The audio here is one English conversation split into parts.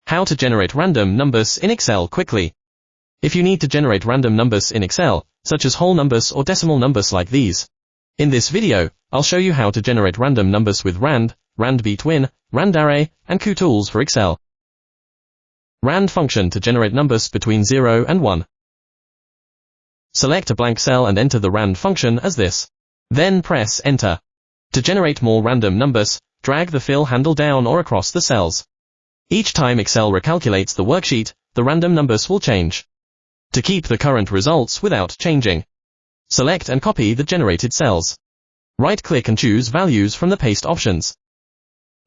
How to generate random numbers in Excel quickly. If you need to generate random numbers in Excel, such as whole numbers or decimal numbers like these. In this video, I'll show you how to generate random numbers with RAND, RANDBETWEEN, RANDARRAY, and Kutools for Excel. RAND function to generate numbers between 0 and 1. Select a blank cell and enter the RAND function as this. Then press Enter. To generate more random numbers, drag the fill handle down or across the cells. Each time Excel recalculates the worksheet, the random numbers will change. To keep the current results without changing, select and copy the generated cells. Right-click and choose Values from the Paste options.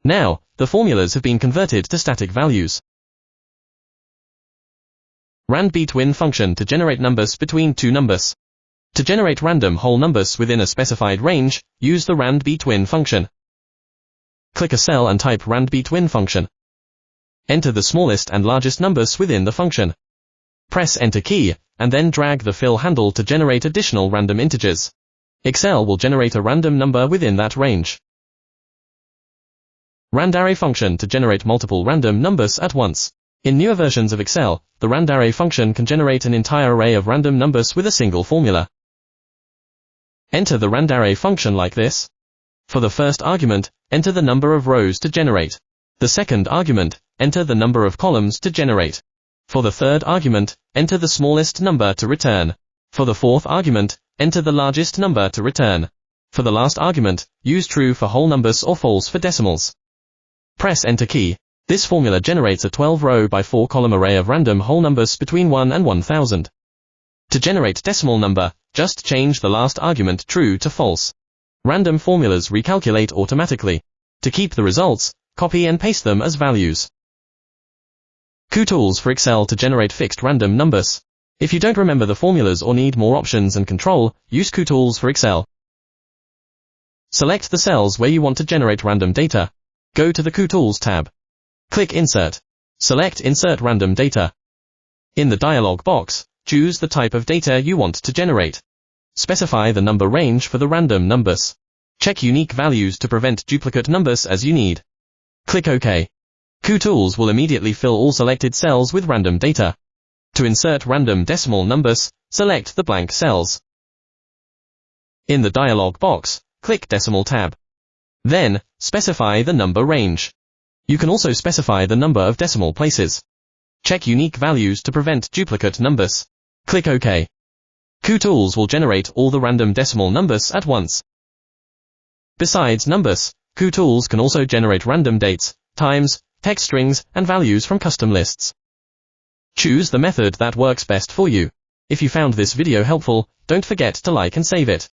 Now, the formulas have been converted to static values. RANDBETWEEN function to generate numbers between two numbers. To generate random whole numbers within a specified range, use the RANDBETWEEN function. Click a cell and type RANDBETWEEN function. Enter the smallest and largest numbers within the function. Press Enter key, and then drag the fill handle to generate additional random integers. Excel will generate a random number within that range. RANDARRAY function to generate multiple random numbers at once. In newer versions of Excel, the RANDARRAY function can generate an entire array of random numbers with a single formula. Enter the RANDARRAY function like this. For the first argument, enter the number of rows to generate. The second argument, enter the number of columns to generate. For the third argument, enter the smallest number to return. For the fourth argument, enter the largest number to return. For the last argument, use true for whole numbers or false for decimals. Press Enter key. This formula generates a 12-row by 4-column array of random whole numbers between 1 and 1000. To generate decimal number, just change the last argument true to false. Random formulas recalculate automatically. To keep the results, copy and paste them as values. Kutools for Excel to generate fixed random numbers. If you don't remember the formulas or need more options and control, use Kutools for Excel. Select the cells where you want to generate random data. Go to the Kutools tab. Click Insert. Select Insert Random Data. In the dialog box, choose the type of data you want to generate. Specify the number range for the random numbers. Check unique values to prevent duplicate numbers as you need. Click OK. Kutools will immediately fill all selected cells with random data. To insert random decimal numbers, select the blank cells. In the dialog box, click Decimal tab. Then, specify the number range. You can also specify the number of decimal places. Check unique values to prevent duplicate numbers. Click OK. Kutools will generate all the random decimal numbers at once. Besides numbers, Kutools can also generate random dates, times, text strings, and values from custom lists. Choose the method that works best for you. If you found this video helpful, don't forget to like and save it.